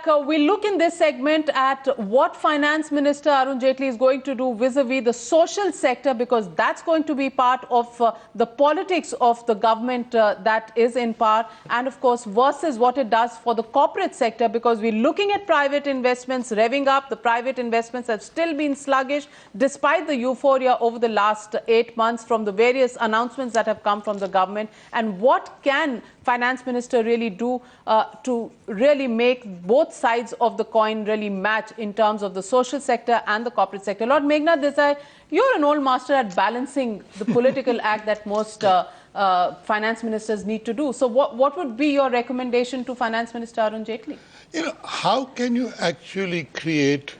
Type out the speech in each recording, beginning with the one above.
back. We look in this segment at what Finance Minister Arun Jaitley is going to do vis-a-vis the social sector, because that's going to be part of the politics of the government that is in power, and of course versus what it does for the corporate sector, because we're looking at private investments revving up. The private investments have still been sluggish despite the euphoria over the last 8 months from the various announcements that have come from the government. And what can Finance Minister really do to really make both sides of the coin really match in terms of the social sector and the corporate sector? Lord Meghnad Desai, you're an old master at balancing the political act that most finance ministers need to do. So what would be your recommendation to Finance Minister Arun Jaitley? You know, how can you actually create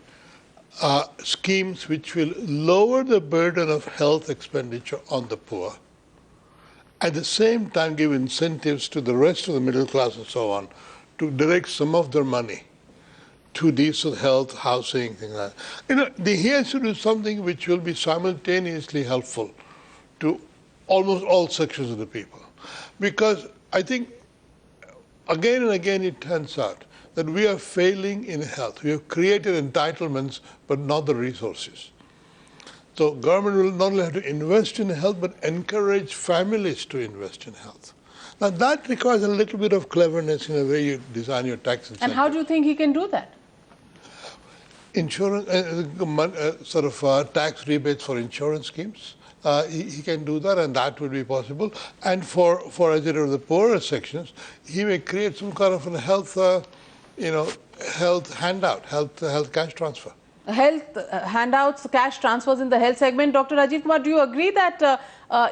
schemes which will lower the burden of health expenditure on the poor, at the same time give incentives to the rest of the middle class and so on to direct some of their money to decent health, housing, things like that. You know, he has to do something which will be simultaneously helpful to almost all sections of the people. Because I think again and again it turns out that we are failing in health. We have created entitlements but not the resources. So government will not only have to invest in health, but encourage families to invest in health. Now that requires a little bit of cleverness in the way you design your tax incentive. And how do you think he can do that? Insurance, tax rebates for insurance schemes. He can do that, and that will be possible. And for as it were, the poorer sections, he may create some kind of a health, health handout, health cash transfer. Health handouts, cash transfers in the health segment. Dr. Rajiv Kumar, do you agree that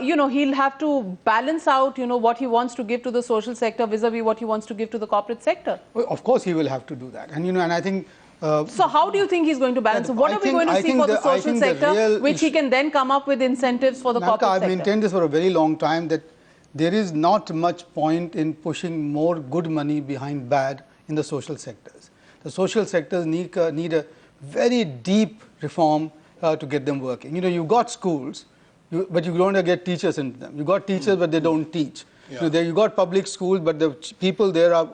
he'll have to balance out what he wants to give to the social sector vis-a-vis what he wants to give to the corporate sector? Well, of course he will have to do that, and and I think. So how do you think he's going to balance? What are we going to see for the social sector, which he can then come up with incentives for the corporate sector? I've maintained this for a very long time, that there is not much point in pushing more good money behind bad in the social sectors. The social sectors need a very deep reform to get them working. You've got schools, but you don't get teachers into them. You've got teachers, but they don't teach. Yeah. You've got public schools, but the people there are,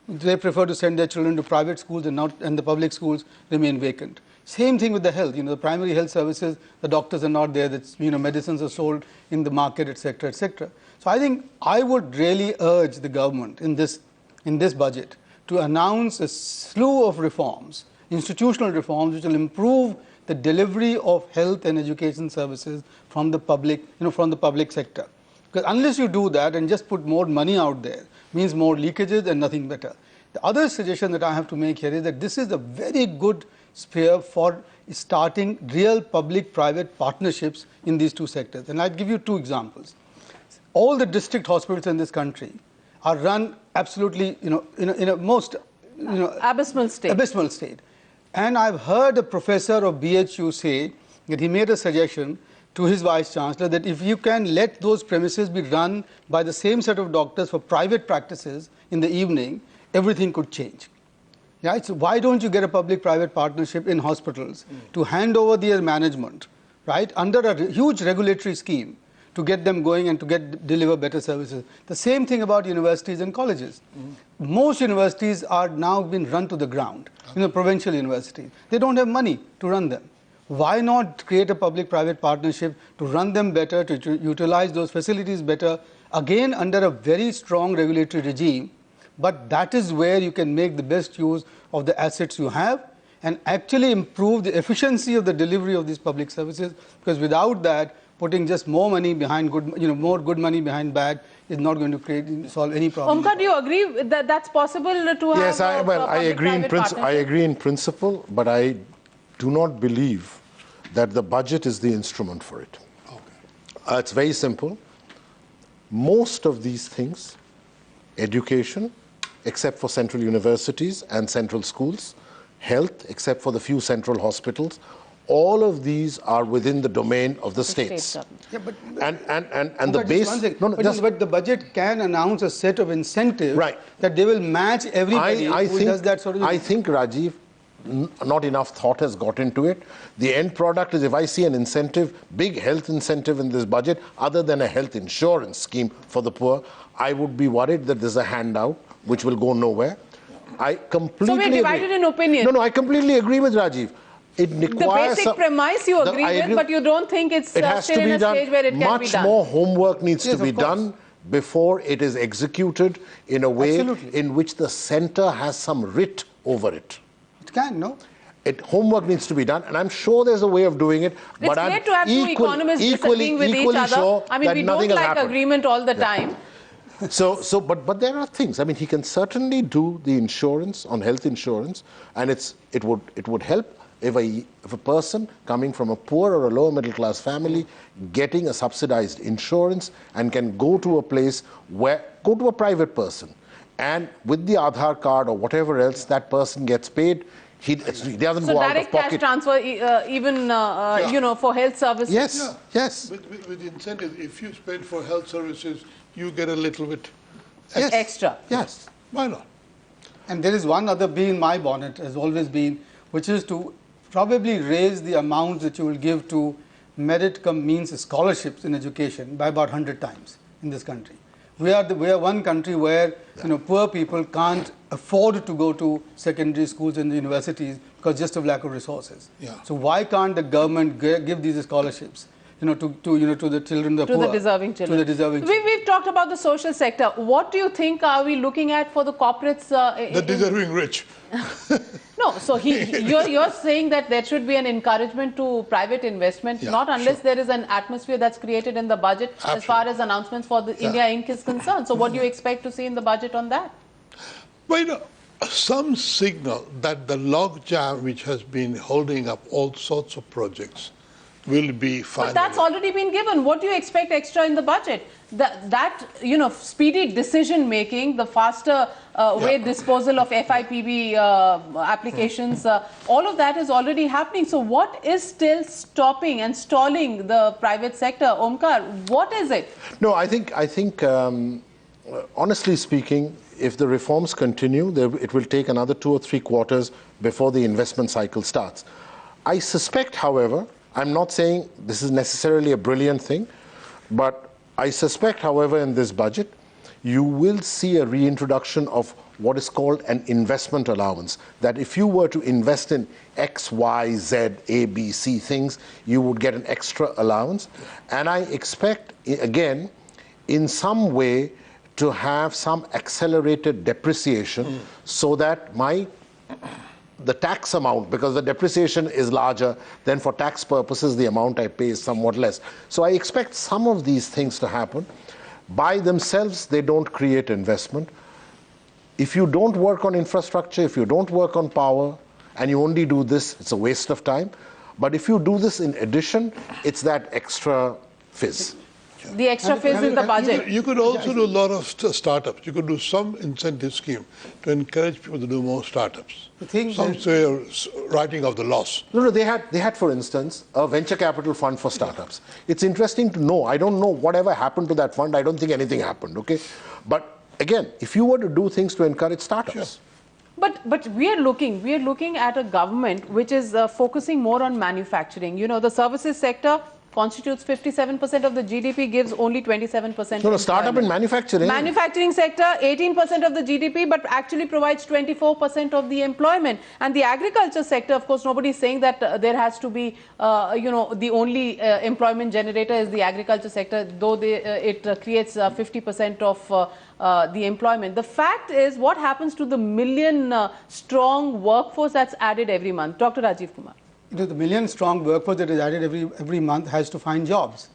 they prefer to send their children to private schools and the public schools remain vacant. Same thing with the health. The primary health services, the doctors are not there. That's, medicines are sold in the market, etc., etc. So I think I would really urge the government in this budget to announce a slew of reforms, institutional reforms, which will improve the delivery of health and education services from the public, from the public sector. Because unless you do that and just put more money out there, means more leakages and nothing better. The other suggestion that I have to make here is that this is a very good sphere for starting real public-private partnerships in these two sectors. And I'll give you two examples. All the district hospitals in this country are run absolutely, in a most, abysmal state. And I've heard a professor of BHU say that he made a suggestion to his vice chancellor that if you can let those premises be run by the same set of doctors for private practices in the evening, everything could change. Right? So why don't you get a public-private partnership in hospitals to hand over their management, right, under a huge regulatory scheme to get them going and to deliver better services? The same thing about universities and colleges. Most universities are now being run to the ground, provincial universities. They don't have money to run them. Why not create a public-private partnership to run them better, to utilize those facilities better, again under a very strong regulatory regime, but that is where you can make the best use of the assets you have and actually improve the efficiency of the delivery of these public services, because without that, putting just more money behind more good money behind bad is not going to solve any problem. Omkar, do you agree that that's possible to have? Yes, I agree in principle, but I do not believe that the budget is the instrument for it. Okay. It's very simple. Most of these things, education, except for central universities and central schools, health, except for the few central hospitals, all of these are within the domain of the states. Yeah, but the base. But the budget can announce a set of incentives that they will match everybody who does that sort of thing. I think, Rajiv, not enough thought has got into it. The end product is, if I see an incentive, big health incentive in this budget, other than a health insurance scheme for the poor, I would be worried that there's a handout which will go nowhere. I completely So we're divided agree. in opinion. No, I completely agree with Rajiv. It The requires basic premise you agree with, but you don't think it's it has still to in be a done. stage where it can be Much done. more homework needs Yes, to be of course. done before it is executed in a way Absolutely. in which the center has some writ over it. It can, no? Homework needs to be done, and I'm sure there's a way of doing it. It's but I'm great to have two economists disagreeing with each equally other. sure I mean, that we nothing don't will like happen. agreement all the time. But there are things. I mean, he can certainly do the insurance on health insurance, and it would help if a person coming from a poor or a lower middle class family getting a subsidized insurance and can go to a place go to a private person, and with the Aadhaar card or whatever else, that person gets paid. He doesn't So go out of direct cash pocket. transfer, even for health services. Yes, Yeah. yes. With incentives, if you spend for health services, you get a little bit. Yes. Extra. Yes. Why not? And there is one other bee in my bonnet, has always been, which is to probably raise the amount that you will give to merit cum means scholarships in education by about 100 times in this country. We are one country where poor people can't afford to go to secondary schools and universities because just of lack of resources. Yeah. So why can't the government give these scholarships? To the children, the To poor, the deserving children. To the deserving children. We've talked about the social sector. What do you think are we looking at for the corporates? The deserving rich. No, so you're saying that there should be an encouragement to private investment, Yeah, not unless sure. there is an atmosphere that's created in the budget as far as announcements for the India Inc. is concerned. So what do you expect to see in the budget on that? Well, some signal that the logjam which has been holding up all sorts of projects will be finally. But that's already been given. What do you expect extra in the budget? That speedy decision making, the faster way disposal of FIPB applications, all of that is already happening. So what is still stopping and stalling the private sector? Omkar, what is it? No, I think honestly speaking, if the reforms continue, it will take another 2 or 3 quarters before the investment cycle starts. I suspect, however, I'm not saying this is necessarily a brilliant thing, but I suspect, however, in this budget, you will see a reintroduction of what is called an investment allowance, that if you were to invest in X, Y, Z, A, B, C things, you would get an extra allowance. And I expect, again, in some way, to have some accelerated depreciation so that the tax amount, because the depreciation is larger, then for tax purposes the amount I pay is somewhat less. So I expect some of these things to happen. By themselves, they don't create investment. If you don't work on infrastructure, if you don't work on power, and you only do this, it's a waste of time. But if you do this in addition, it's that extra fizz. The extra fizz in the budget. You could also do a lot of startups. You could do some incentive scheme to encourage people to do more startups. Some say writing off the loss. No, they had, for instance, a venture capital fund for startups. It's interesting to know. I don't know whatever happened to that fund. I don't think anything happened, okay? But again, if you were to do things to encourage startups. Sure. But we are looking at a government which is focusing more on manufacturing. The services sector constitutes 57% of the GDP, gives only 27%. No, startup and manufacturing. Manufacturing sector, 18% of the GDP, but actually provides 24% of the employment. And the agriculture sector, of course, nobody is saying that there has to be, the only employment generator is the agriculture sector, though it creates 50% of the employment. The fact is, what happens to the million-strong workforce that's added every month? Dr. Rajiv Kumar. The million-strong workforce that is added every month has to find jobs.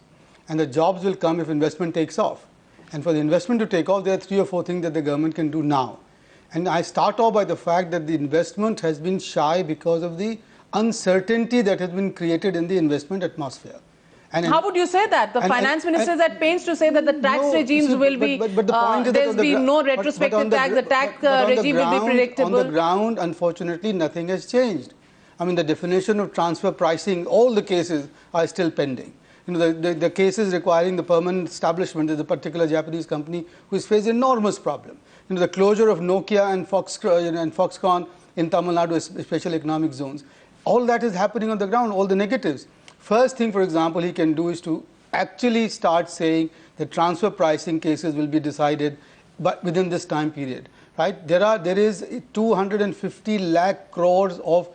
And the jobs will come if investment takes off. And for the investment to take off, there are 3 or 4 things that the government can do now. And I start off by the fact that the investment has been shy because of the uncertainty that has been created in the investment atmosphere. And how would you say that? The finance minister is at pains to say that the tax regimes will be, but the point is there's been no retrospective tax, the tax regime will be predictable. On the ground, unfortunately, nothing has changed. I mean, the definition of transfer pricing, all the cases are still pending. The cases requiring the permanent establishment is a particular Japanese company who has faced enormous problem. The closure of Nokia and Foxconn in Tamil Nadu special economic zones. All that is happening on the ground, all the negatives. First thing, for example, he can do is to actually start saying that transfer pricing cases will be decided within this time period. right? There is 250 lakh crores of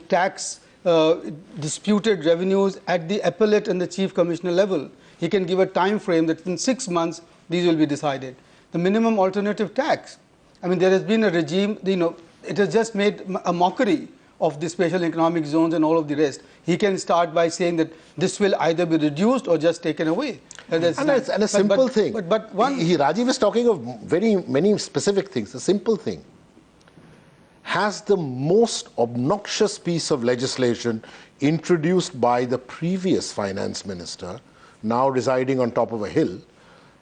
tax disputed revenues at the appellate and the chief commissioner level. He can give a time frame that in 6 months these will be decided. The minimum alternative tax. I mean, there has been a regime, it has just made a mockery of the special economic zones and all of the rest. He can start by saying that this will either be reduced or just taken away. And a simple thing. But Rajiv is talking of many specific things. A simple thing. Has the most obnoxious piece of legislation introduced by the previous finance minister, now residing on top of a hill,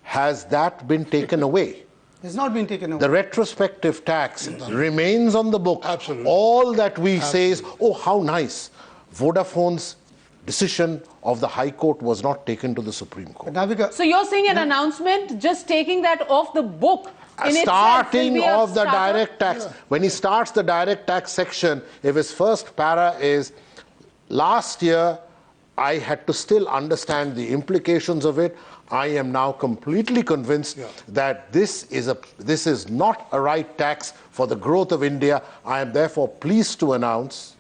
has that been taken away? It's not been taken away. The retrospective tax remains on the book. Absolutely. All that we say is, oh, how nice. Vodafone's decision of the High Court was not taken to the Supreme Court. Navika, So you're saying an announcement, just taking that off the book in itself Starting will be a of the starter? direct tax. When he starts the direct tax section, if his first para is, last year I had to still understand the implications of it, I am now completely convinced that this is not a right tax for the growth of India. I am therefore pleased to announce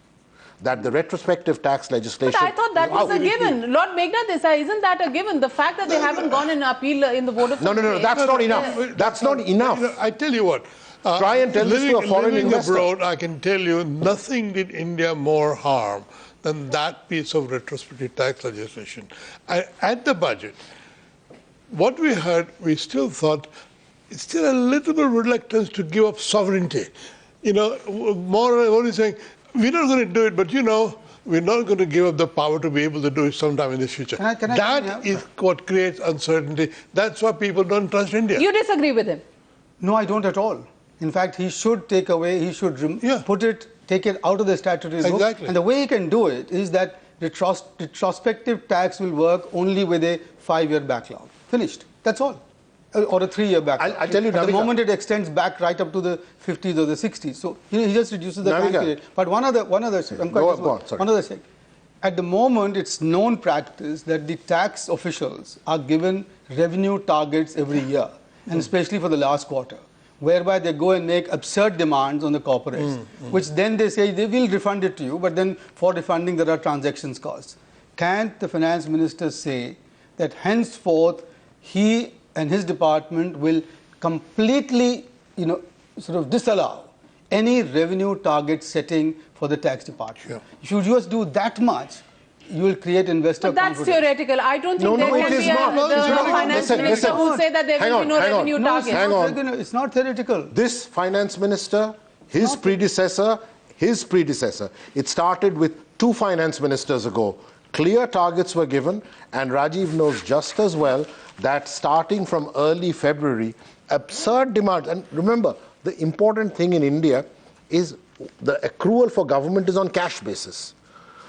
that the retrospective tax legislation... But I thought that was out. a given. Lord Meghnad Desai, isn't that a given? The fact that they haven't gone and appeal in the Vodafone... No, that's not enough. That's not enough. I tell you what. Try and tell this to a foreign living investor. abroad, I can tell you, nothing did India more harm than that piece of retrospective tax legislation. At the budget, what we heard, we still thought, it's still a little bit of reluctance to give up sovereignty. More what he's saying, we're not going to do it, but we're not going to give up the power to be able to do it sometime in the future. That is what creates uncertainty. That's why people don't trust India. You disagree with him? no, I don't at all. In fact, he should take away, he should take it out of the statutory book. Exactly. And the way he can do it is that retrospective tax will work only with a 5-year backlog. Finished. That's all. Or a 3-year backlog. I'll tell you, At the Navika, moment it extends back right up to the 50s or the 60s. So he just reduces the time Navika. period. But one other thing. At the moment, it's known practice that the tax officials are given revenue targets every year, and especially for the last quarter, whereby they go and make absurd demands on the corporates, which then they say they will refund it to you, but then for refunding there are transactions costs. Can't the finance minister say that henceforth he and his department will completely, sort of disallow any revenue target setting for the tax department? Sure. If you just do that much, you will create investor But that's confidence. theoretical. I don't think there it can is be not. the It's not. finance Listen, minister listen. who will say that there will be no revenue No, target. it's not theoretical. This finance minister, his predecessor, it started with 2 finance ministers ago. Clear targets were given, and Rajiv knows just as well that starting from early February, absurd demands. And remember, the important thing in India is the accrual for government is on cash basis.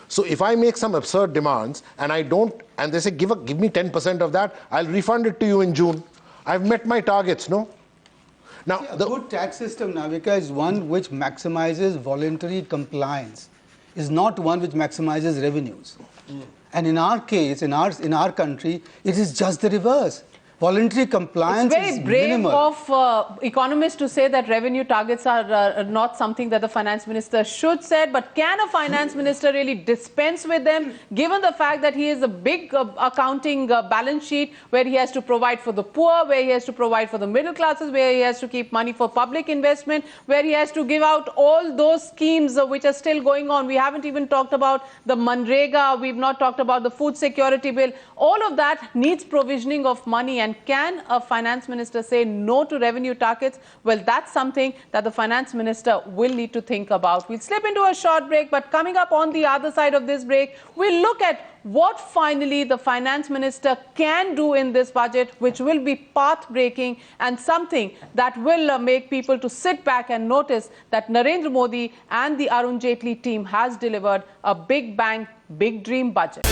So if I make some absurd demands and and they say give me 10% of that, I'll refund it to you in June. I've met my targets, no? Now, A good tax system, Navika, is one which maximizes voluntary compliance, is not one which maximizes revenues. And in our case, in our country, it is just the reverse. Voluntary compliance It's very is brave minimal. of economists to say that revenue targets are not something that the finance minister should set, but can a finance minister really dispense with them, given the fact that he is a big accounting balance sheet where he has to provide for the poor, where he has to provide for the middle classes, where he has to keep money for public investment, where he has to give out all those schemes which are still going on. We haven't even talked about the Manrega, we've not talked about the food security bill. All of that needs provisioning of money. And can a finance minister say no to revenue targets? Well, that's something that the finance minister will need to think about. We'll slip into a short break, but coming up on the other side of this break, we'll look at what finally the finance minister can do in this budget, which will be path-breaking and something that will make people to sit back and notice that Narendra Modi and the Arun Jaitley team has delivered a big bang, big dream budget.